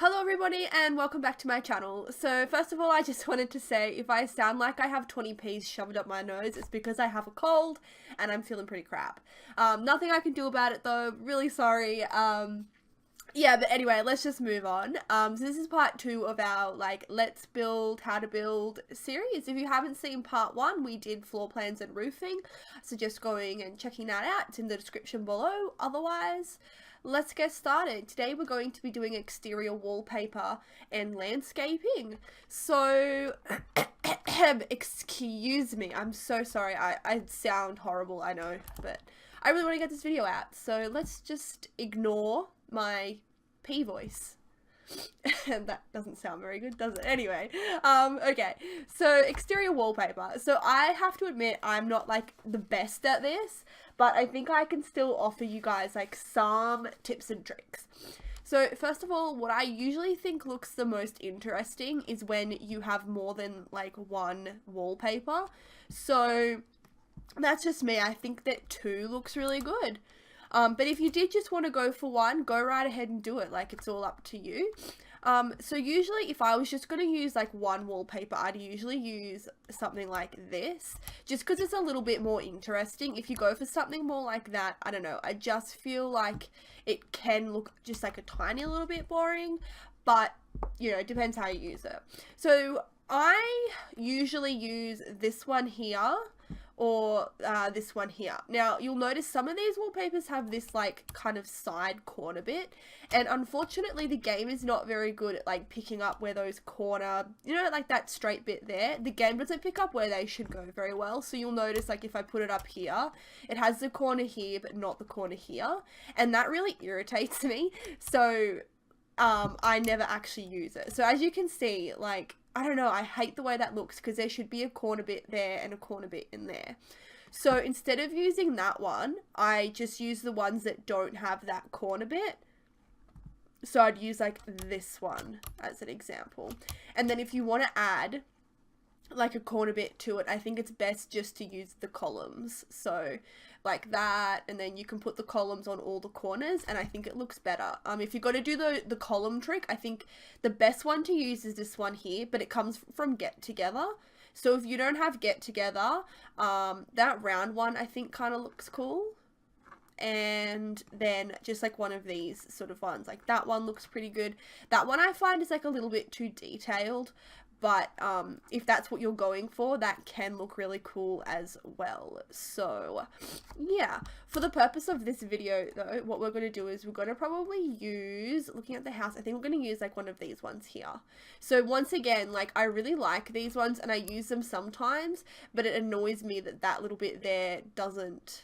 Hello everybody and welcome back to my channel. So first of all, I just wanted to say if I sound like I have 20 P's shoved up my nose, it's because I have a cold and I'm feeling pretty crap. Nothing I can do about it though, really sorry. Yeah, but anyway, let's just move on. So this is part 2 of our let's build how to build series. If you haven't seen part 1, we did floor plans and roofing. So just going and checking that out. It's in the description below. Otherwise, let's get started. Today we're going to be doing exterior wallpaper and landscaping. So, excuse me, I'm so sorry. I sound horrible, I know, but I really want to get this video out. So let's just ignore my P voice. And that doesn't sound very good, does it? Anyway, okay, so exterior wallpaper. So I have to admit I'm not the best at this, but I think I can still offer you guys some tips and tricks. So first of all, what I usually think looks the most interesting is when you have more than one wallpaper. So that's just me. I think that 2 looks really good. But if you did just want to go for 1, go right ahead and do it. It's all up to you. So usually if I was just going to use 1 wallpaper, I'd usually use something like this, just because it's a little bit more interesting. If you go for something more like that, I don't know, I just feel like it can look just a tiny little bit boring, but you know, it depends how you use it. So I usually use this one here, or this one here. Now you'll notice some of these wallpapers have this kind of side corner bit, and unfortunately the game is not very good at picking up where those corner, you know, that straight bit there, the game doesn't pick up where they should go very well. So you'll notice if I put it up here, it has the corner here but not the corner here, and that really irritates me. So I never actually use it. So as you can see, I don't know, I hate the way that looks because there should be a corner bit there and a corner bit in there. So instead of using that one, I just use the ones that don't have that corner bit. So I'd use this one as an example. And then if you want to add a corner bit to it, I think it's best just to use the columns. So that, and then you can put the columns on all the corners, and I think it looks better. If you're going to do the column trick, I think the best one to use is this one here, but it comes from Get Together. So if you don't have Get Together, that round one I think kind of looks cool. And then just one of these sort of ones, that one looks pretty good. That one I find is a little bit too detailed, but if that's what you're going for, that can look really cool as well. So yeah, for the purpose of this video though, what we're going to do is we're going to probably use, looking at the house, I think we're going to use one of these ones here. So once again, I really like these ones and I use them sometimes, but it annoys me that that little bit there doesn't.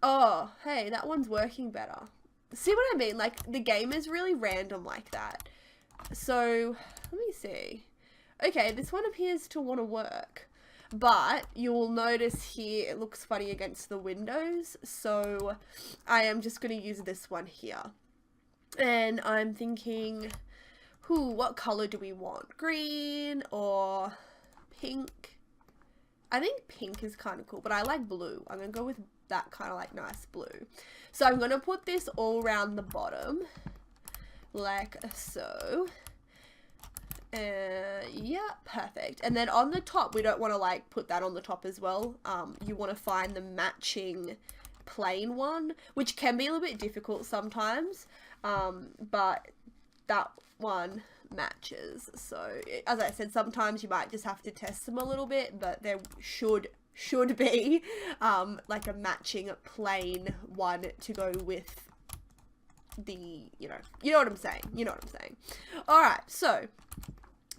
Oh, hey, that one's working better. See what I mean? The game is really random like that. So let me see. Okay, this one appears to want to work, but you'll notice here it looks funny against the windows, so I am just going to use this one here. And I'm thinking, what color do we want? Green or pink? I think pink is kind of cool, but I like blue. I'm going to go with that kind of nice blue. So I'm going to put this all around the bottom, like so. Yeah, perfect. And then on the top, we don't want to put that on the top as well. You want to find the matching plain one, which can be a little bit difficult sometimes, but that one matches. So as I said, sometimes you might just have to test them a little bit, but there should be a matching plain one to go with the, you know what I'm saying. All right, so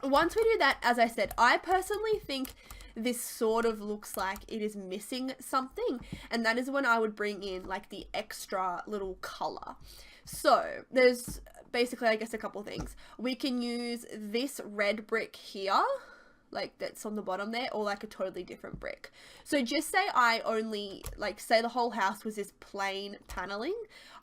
once we do that, as I said, I personally think this sort of looks like it is missing something, and that is when I would bring in the extra little color. So there's basically, I guess, a couple things. We can use this red brick here, that's on the bottom there, or a totally different brick. So just say I only, say the whole house was this plain paneling,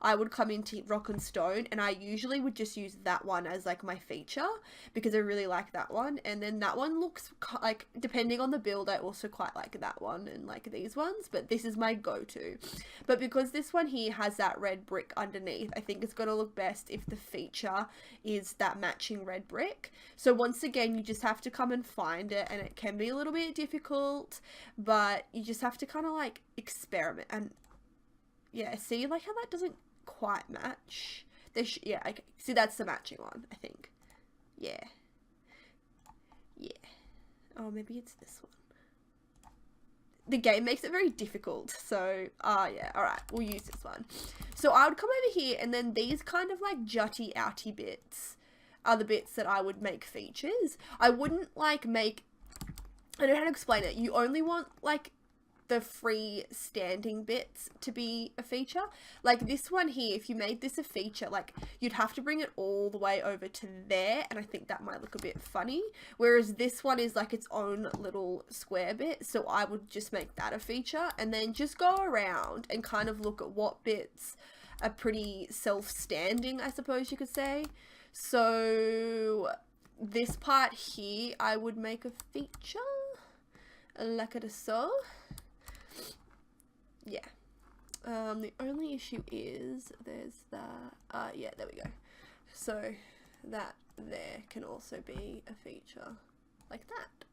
I would come into Rock and Stone, and I usually would just use that one as like my feature because I really like that one. And then that one looks like, depending on the build, I also quite like that one and like these ones, but this is my go-to. But because this one here has that red brick underneath, I think it's going to look best if the feature is that matching red brick. So once again, you just have to come and find it, and it can be a little bit difficult, but you just have to kind of like experiment. And yeah, see like how that doesn't quite match? Yeah, okay. See, that's the matching one, I think. Yeah. Oh, maybe it's this one. The game makes it very difficult, so yeah, alright, we'll use this one. So I would come over here, and then these kind of like jutty outy bits are the bits that I would make features. I wouldn't like make, I don't know how to explain it, you only want like the freestanding bits to be a feature. Like this one here, if you made this a feature, like you'd have to bring it all the way over to there, and I think that might look a bit funny, whereas this one is like its own little square bit. So I would just make that a feature, and then just go around and kind of look at what bits are pretty self-standing, I suppose you could say. So this part here I would make a feature like it is so. Yeah. The only issue is there's that, yeah, there we go. So that there can also be a feature like that.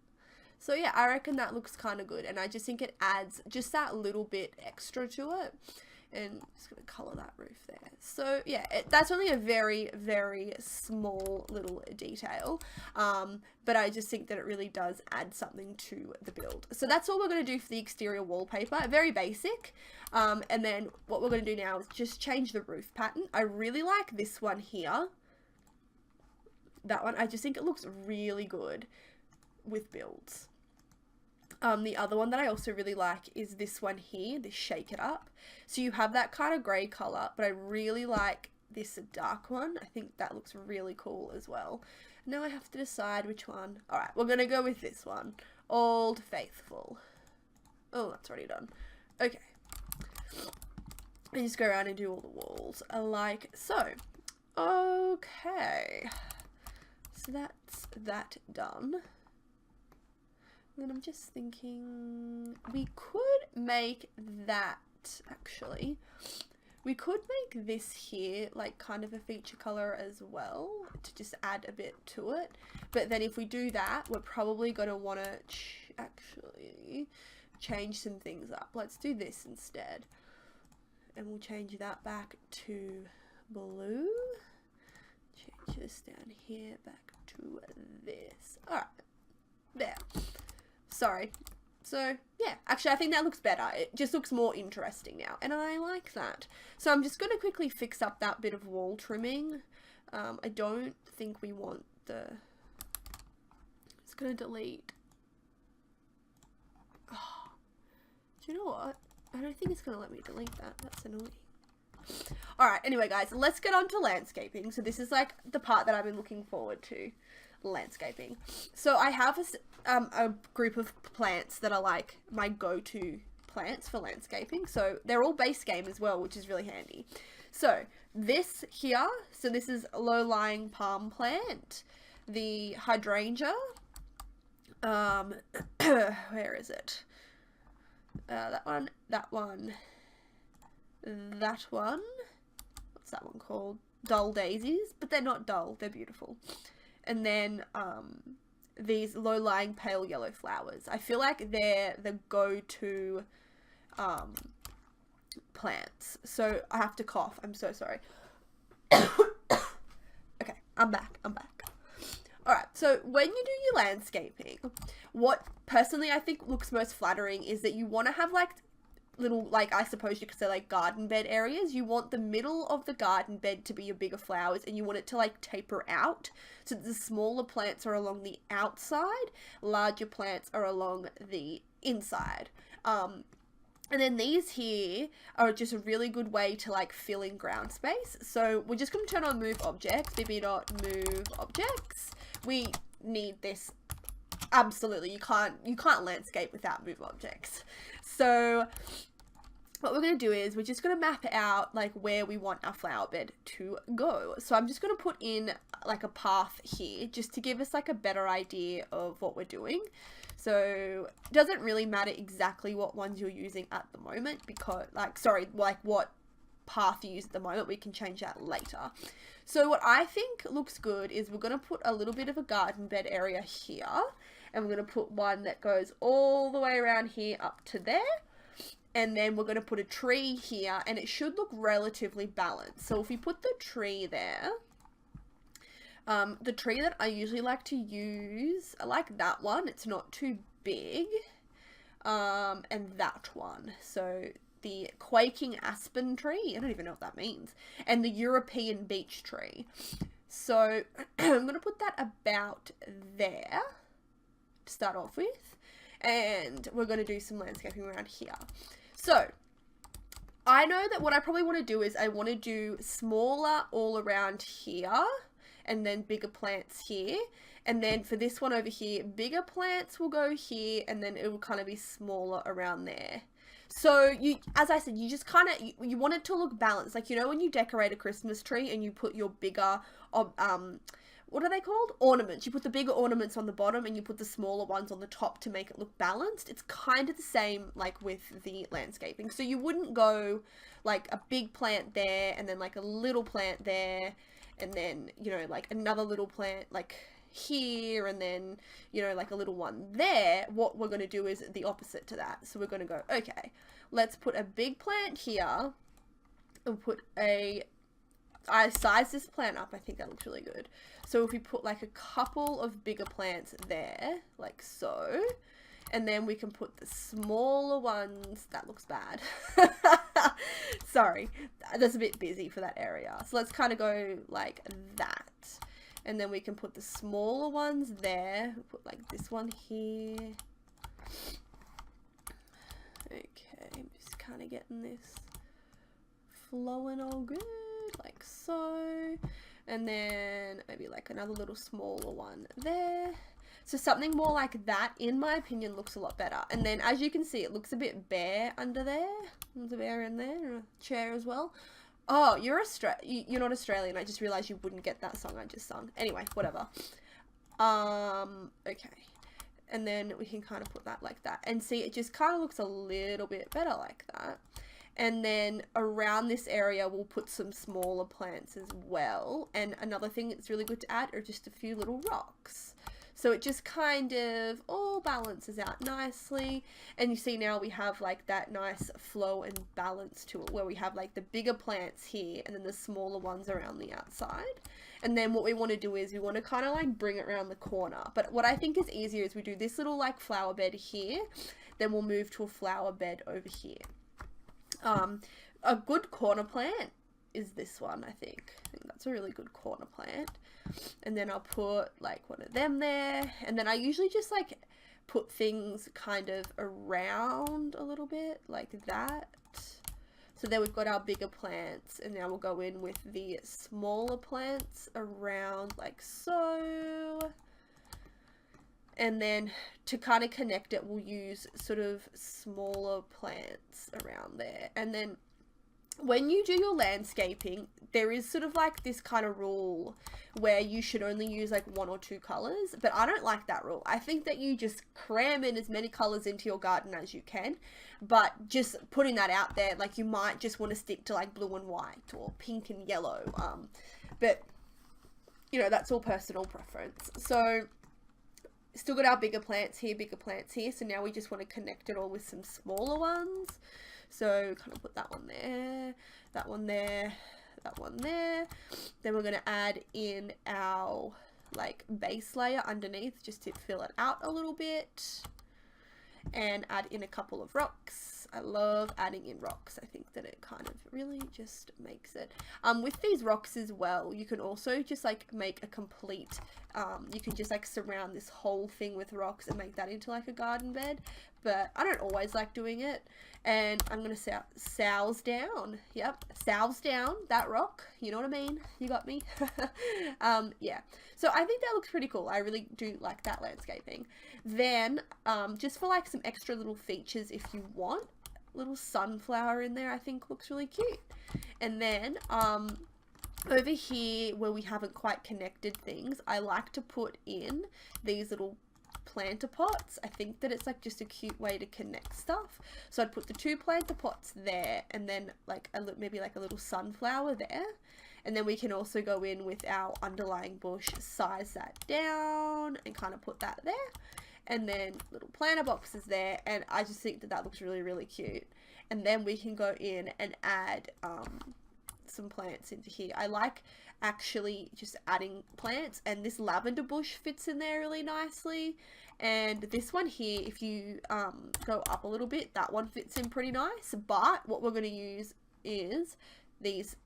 So yeah, I reckon that looks kind of good, and I just think it adds just that little bit extra to it. And I'm just going to colour that roof there. So yeah, that's only a very, very small little detail. But I just think that it really does add something to the build. So that's all we're going to do for the exterior wallpaper. Very basic. And then what we're going to do now is just change the roof pattern. I really like this one here. That one. I just think it looks really good with builds. The other one that I also really like is this one here, this Shake It Up. So you have that kind of grey colour, but I really like this dark one. I think that looks really cool as well. Now I have to decide which one. Alright, we're going to go with this one. Old Faithful. Oh, that's already done. Okay. And just go around and do all the walls like so. Okay. So that's that done. And I'm just thinking we could make that, actually. We could make this here like kind of a feature color as well to just add a bit to it. But then if we do that, we're probably going to want to actually change some things up. Let's do this instead. And we'll change that back to blue. Change this down here back to this. Alright. There. Sorry. So, yeah. Actually, I think that looks better. It just looks more interesting now. And I like that. So, I'm just going to quickly fix up that bit of wall trimming. I don't think we want the... It's going to delete. Oh. Do you know what? I don't think it's going to let me delete that. That's annoying. Alright, anyway, guys. Let's get on to landscaping. So, this is like the part that I've been looking forward to. Landscaping. So I have a group of plants that are like my go-to plants for landscaping. So they're all base game as well, which is really handy. So this here, so this is a low-lying palm plant, the hydrangea. Where is it? That one, that one, that one. What's that one called? Dull daisies, but they're not dull. They're beautiful. And then these low-lying pale yellow flowers. I feel like they're the go-to plants. So I have to cough. I'm so sorry. Okay, I'm back. Alright, so when you do your landscaping, what personally I think looks most flattering is that you want to have like little, like, I suppose you could say like garden bed areas. You want the middle of the garden bed to be your bigger flowers, and you want it to like taper out so that the smaller plants are along the outside, larger plants are along the inside. And then these here are just a really good way to like fill in ground space. So we're just going to turn on move objects, bb.move objects. We need this. Absolutely, you can't landscape without move objects. So what we're going to do is we're just going to map out like where we want our flower bed to go. So I'm just going to put in like a path here just to give us like a better idea of what we're doing. So it doesn't really matter exactly what ones you're using at the moment because like what path you use at the moment. We can change that later. So what I think looks good is we're going to put a little bit of a garden bed area here, and we're going to put one that goes all the way around here up to there. And then we're going to put a tree here, and it should look relatively balanced. So if we put the tree there, the tree that I usually like to use, I like that one. It's not too big. And that one. So the quaking aspen tree, I don't even know what that means. And the European beech tree. So I'm going to put that about there to start off with. And we're going to do some landscaping around here. So I know that what I probably want to do is I want to do smaller all around here and then bigger plants here. And then for this one over here, bigger plants will go here and then it will kind of be smaller around there. So you, as I said, you just kind of, you want it to look balanced. Like, you know, when you decorate a Christmas tree and you put your bigger, what are they called? Ornaments. You put the bigger ornaments on the bottom and you put the smaller ones on the top to make it look balanced. It's kind of the same like with the landscaping. So you wouldn't go like a big plant there and then like a little plant there and then, you know, like another little plant like here and then, you know, like a little one there. What we're going to do is the opposite to that. So we're going to go, okay, let's put a big plant here and put I sized this plant up. I think that looks really good. So if we put like a couple of bigger plants there, like so, and then we can put the smaller ones, that looks bad. Sorry, that's a bit busy for that area. So let's kind of go like that. And then we can put the smaller ones there, put like this one here. Okay, I'm just kind of getting this flowing all good. Like so, and then maybe like another little smaller one there. So something more like that, in my opinion, looks a lot better. And then as you can see, it looks a bit bare under there. There's a bear in there and a chair as well. Oh, you're not Australian. I just realized you wouldn't get that song I just sung. Anyway, whatever. Okay. And then we can kind of put that like that. And see, it just kind of looks a little bit better like that. And then around this area, we'll put some smaller plants as well. And another thing that's really good to add are just a few little rocks. So it just kind of all balances out nicely. And you see now we have like that nice flow and balance to it where we have like the bigger plants here and then the smaller ones around the outside. And then what we want to do is we want to kind of like bring it around the corner. But what I think is easier is we do this little like flower bed here. Then we'll move to a flower bed over here. A good corner plant is this one, I think. That's a really good corner plant. And then I'll put like one of them there. And then I usually just like put things kind of around a little bit like that. So there we've got our bigger plants, and now we'll go in with the smaller plants around like so. And then to kind of connect it, we'll use sort of smaller plants around there. And then when you do your landscaping, there is sort of like this kind of rule where you should only use like 1 or 2 colors, but I don't like that rule. I think that you just cram in as many colors into your garden as you can, but just putting that out there, like you might just want to stick to like blue and white or pink and yellow. But you know, that's all personal preference. So still got our bigger plants here, so now we just want to connect it all with some smaller ones. So kind of put that one there, that one there, that one there. Then we're going to add in our like base layer underneath just to fill it out a little bit, and add in a couple of rocks. I love adding in rocks. I think that it kind of really just makes it. With these rocks as well, you can also just like make a complete, you can just like surround this whole thing with rocks and make that into like a garden bed. But I don't always like doing it. And I'm going to sows down. Yep, sows down that rock. You know what I mean? You got me? Yeah. So I think that looks pretty cool. I really do like that landscaping. Then, just for like some extra little features if you want, little sunflower in there I think looks really cute. And then over here where we haven't quite connected things, I like to put in these little planter pots. I think that it's like just a cute way to connect stuff. So I'd put the 2 planter pots there, and then like maybe like a little sunflower there. And then we can also go in with our underlying bush, size that down and kind of put that there. And then little planter boxes there, and I just think that that looks really, really cute. And then we can go in and add some plants into here. I like actually just adding plants, and this lavender bush fits in there really nicely. And this one here, if you go up a little bit, that one fits in pretty nice. But what we're going to use is these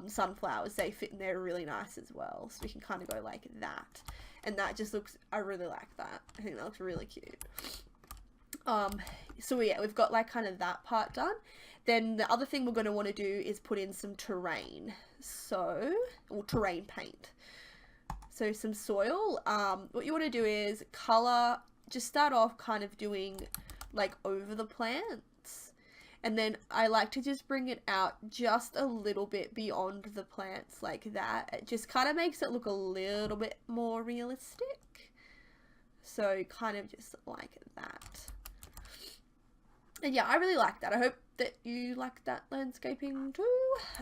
sunflowers. They fit in there really nice as well, so we can kind of go like that, and that just looks, I really like that. I think that looks really cute. So yeah, we've got like kind of that part done. Then the other thing we're going to want to do is put in some terrain, or terrain paint. So some soil. What you want to do is color, just start off kind of doing like over the plants, and then I like to just bring it out just a little bit beyond the plants like that. It just kind of makes it look a little bit more realistic. So kind of just like that. And yeah, I really like that. I hope that you like that landscaping too.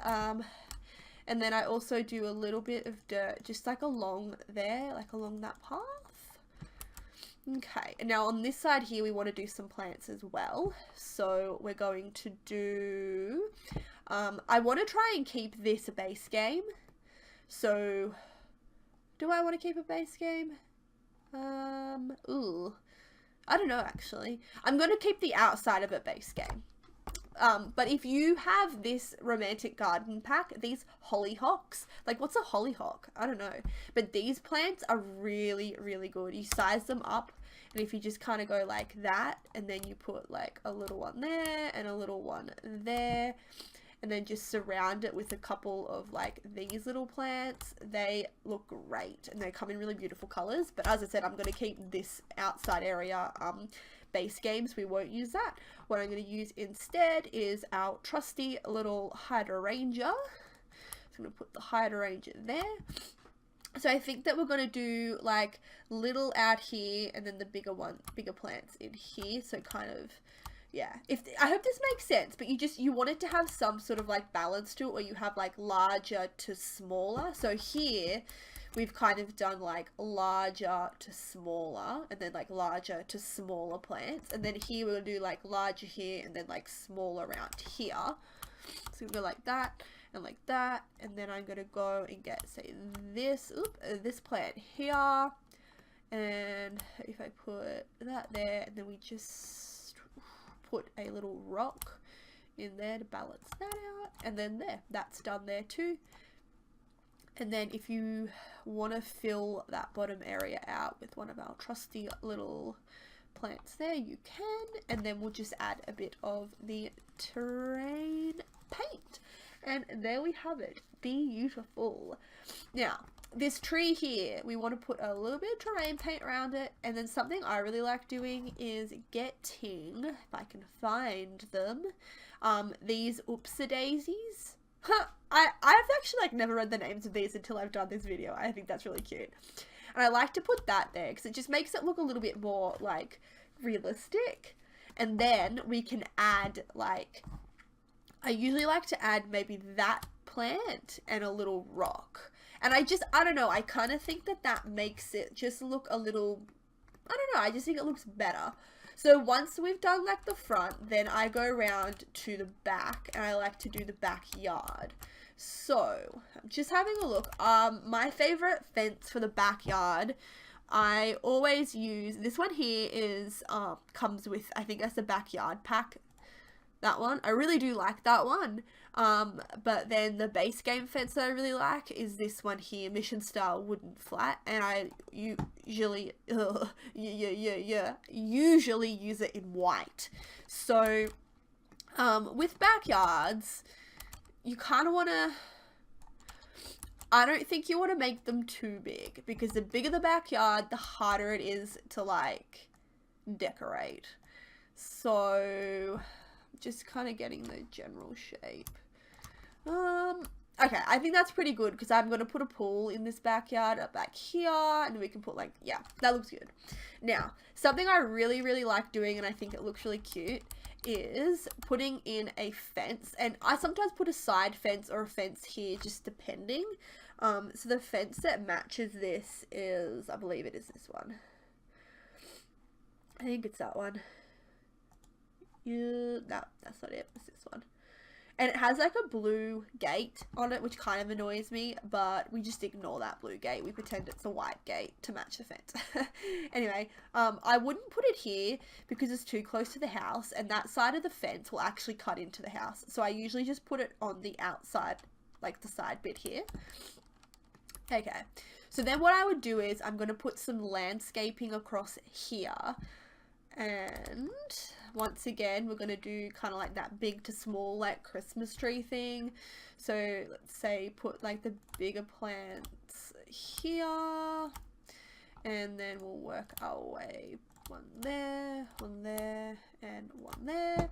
And then I also do a little bit of dirt just like along there, like along that path. Okay, and now on this side here we want to do some plants as well. So we're going to do, I want to try and keep this a base game. So do I want to keep a base game? Ooh, I don't know actually. I'm going to keep the outside of a base game. But if you have this romantic garden pack, these hollyhocks, like what's a hollyhock? I don't know. But these plants are really, really good. You size them up, and if you just kind of go like that, and then you put like a little one there and a little one there, and then just surround it with a couple of like these little plants, they look great, and they come in really beautiful colors. But as I said, I'm going to keep this outside area base games. We won't use that. What I'm going to use instead is our trusty little hydrangea. So I'm going to put the hydrangea there. So I think that we're going to do like little out here, and then the bigger plants in here. So kind of, yeah, I hope this makes sense, but you want it to have some sort of like balance to it, where you have like larger to smaller. So here we've kind of done like larger to smaller, and then like larger to smaller plants, and then here we're gonna do like larger here and then like smaller around here. So we go like that and like that, and then I'm gonna go and get, say, this plant here, and if I put that there, and then we just put a little rock in there to balance that out, and then there, that's done there too. And then if you want to fill that bottom area out with one of our trusty little plants there, you can. And then we'll just add a bit of the terrain paint. And there we have it. Beautiful. Now, this tree here, we want to put a little bit of terrain paint around it. And then something I really like doing is getting, if I can find them, these oopsie-daisies. I've actually like never read the names of these until I've done this video. I think that's really cute. And I like to put that there because it just makes it look a little bit more like realistic. And then we can add like, I usually like to add maybe that plant and a little rock. And I don't know, I kind of think that that makes it just look a little, I don't know, I just think it looks better. So once we've done like the front, then I go around to the back, and I like to do the backyard. So I'm just having a look. My favorite fence for the backyard, I always use this one here. Is comes with, I think that's the backyard pack. That one, I really do like that one. But then the base game fence that I really like is this one here, Mission Style Wooden Flat, and I usually usually use it in white. So with backyards, you kind of want to, I don't think you want to make them too big, because the bigger the backyard, the harder it is to like decorate. So just kind of getting the general shape. Okay, I think that's pretty good because I'm going to put a pool in this backyard up back here, and we can put like, yeah, that looks good. Now, something I really, really like doing, and I think it looks really cute, is putting in a fence. And I sometimes put a side fence or a fence here, just depending. So the fence that matches this is, I believe it is this one. I think it's that one. Yeah, no, that's not it. It's this one. And it has like a blue gate on it, which kind of annoys me, but we just ignore that blue gate. We pretend it's a white gate to match the fence. Anyway, I wouldn't put it here because it's too close to the house, and that side of the fence will actually cut into the house. So I usually just put it on the outside, like the side bit here. Okay, so then what I would do is I'm going to put some landscaping across here, and once again we're going to do kind of like that big to small like Christmas tree thing. So let's say put like the bigger plants here, and then we'll work our way, one there, and one there.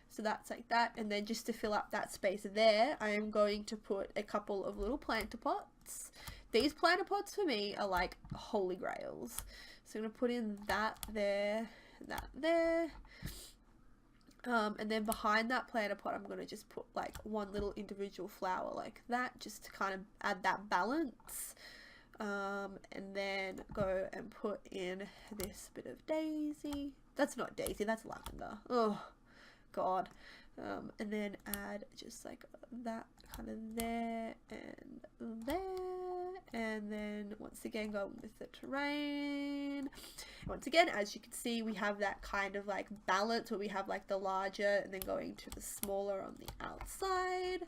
So that's like that, and then just to fill up that space there, I am going to put a couple of little planter pots. These planter pots for me are like holy grails. So I'm going to put in that there, that there. And then behind that planter pot, I'm going to just put like one little individual flower like that, just to kind of add that balance. And then go and put in this bit of daisy. That's not daisy, that's lavender. Oh, God. And then add just like that kind of there and there. And then once again go with the terrain. Once again, as you can see, we have that kind of like balance where we have like the larger and then going to the smaller on the outside.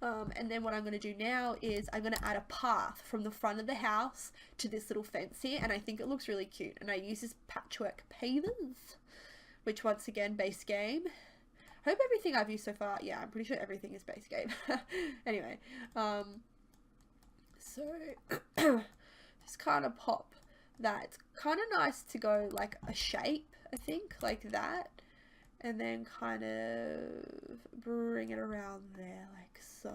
And then what I'm going to do now is I'm going to add a path from the front of the house to this little fence here, and I think it looks really cute. And I use this patchwork pavers, which once again, base game. I hope everything I've used so far, yeah, I'm pretty sure everything is base game. Anyway, so just kind of pop that. It's kind of nice to go like a shape, I think, like that. And then kind of bring it around there like so.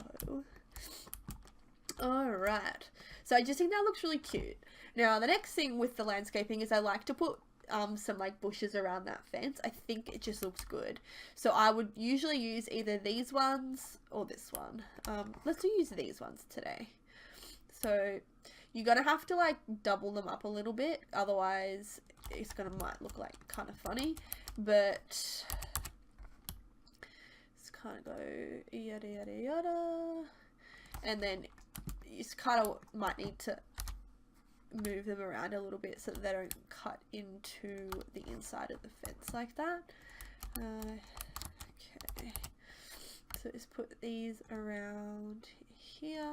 Alright, so I just think that looks really cute. Now the next thing with the landscaping is I like to put some like bushes around that fence. I think it just looks good. So I would usually use either these ones or this one. Let's use these ones today. So you're gonna have to like double them up a little bit, otherwise it's gonna might look like kind of funny. But just kind of go yada yada yada, and then you just kind of might need to move them around a little bit so that they don't cut into the inside of the fence like that. Okay, so just put these around here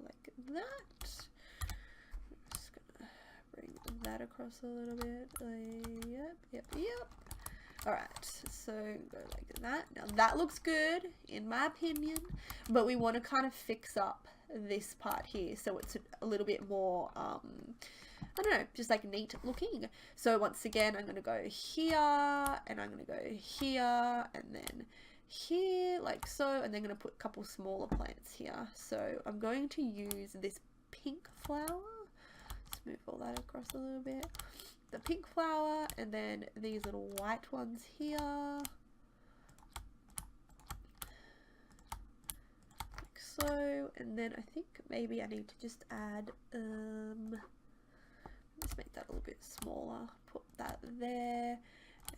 like that. I'm just gonna bring that across a little bit. Yep. Alright, so go like that. Now that looks good in my opinion, but we want to kind of fix up this part here so it's a little bit more I don't know, just like neat looking. So once again I'm going to go here, and I'm going to go here, and then here like so, and then I'm going to put a couple smaller plants here. So I'm going to use this pink flower. Let's move all that across a little bit. The pink flower, and then these little white ones here. So, and then I think maybe I need to just add, let's make that a little bit smaller, put that there,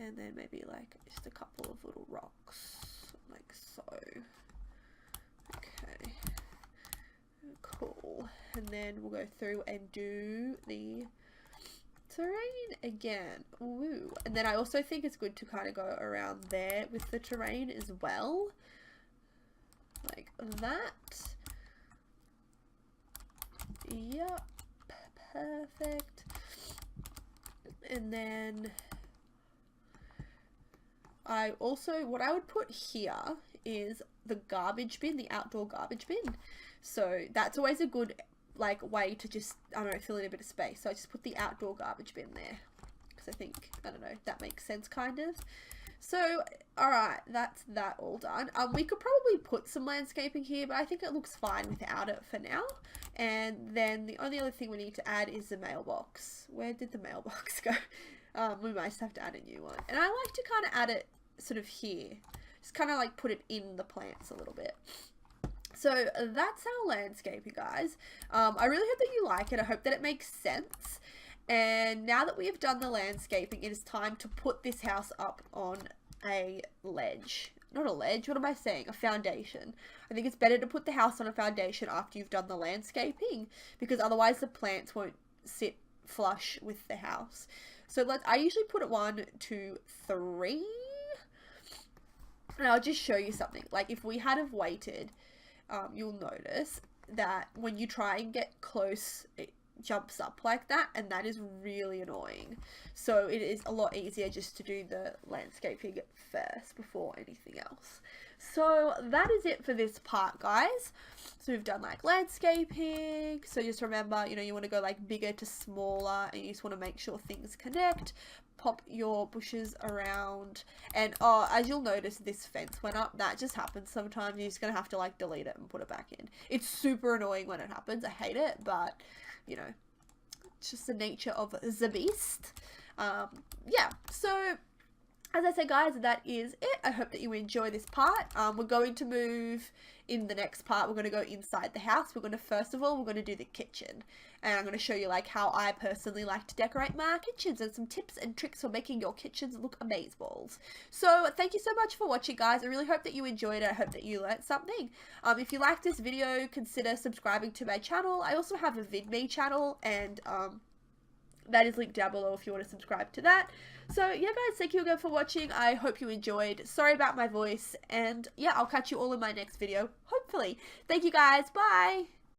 and then maybe like just a couple of little rocks, like so. Okay, cool. And then we'll go through and do the terrain again. Ooh. And then I also think it's good to kind of go around there with the terrain as well. Like that. Yep, perfect. And then I also, what I would put here is the garbage bin, the outdoor garbage bin. So that's always a good like way to just, I don't know, fill in a bit of space. So I just put the outdoor garbage bin there because I think, I don't know, that makes sense kind of. So, alright, that's that all done. We could probably put some landscaping here, but I think it looks fine without it for now. And then the only other thing we need to add is the mailbox. Where did the mailbox go? We might just have to add a new one. And I like to kind of add it sort of here. Just kind of like put it in the plants a little bit. So that's our landscaping, guys. I really hope that you like it. I hope that it makes sense. And now that we have done the landscaping, it is time to put this house up on a ledge. Not a ledge, what am I saying? A foundation. I think it's better to put the house on a foundation after you've done the landscaping, because otherwise the plants won't sit flush with the house. So I usually put it 1, 2, 3. And I'll just show you something. Like if we had have waited, you'll notice that when you try and get close, it jumps up like that, and that is really annoying. So it is a lot easier just to do the landscaping first before anything else. So that is it for this part, guys. So we've done like landscaping. So just remember, you know, you want to go like bigger to smaller, and you just want to make sure things connect. Pop your bushes around, and as you'll notice, this fence went up. That just happens sometimes. You're just gonna have to like delete it and put it back in. It's super annoying when it happens. I hate it, but you know, it's just the nature of the beast. Yeah, so as I said, guys, that is it. I hope that you enjoy this part. We're going to move in the next part. We're going to go inside the house. We're going to, first of all, we're going to do the kitchen. And I'm going to show you like how I personally like to decorate my kitchens and some tips and tricks for making your kitchens look amazeballs. So thank you so much for watching, guys. I really hope that you enjoyed it. I hope that you learned something. If you like this video, consider subscribing to my channel. I also have a VidMe channel, and that is linked down below if you want to subscribe to that. So yeah, guys, thank you again for watching. I hope you enjoyed. Sorry about my voice, and yeah, I'll catch you all in my next video, hopefully. Thank you, guys. Bye.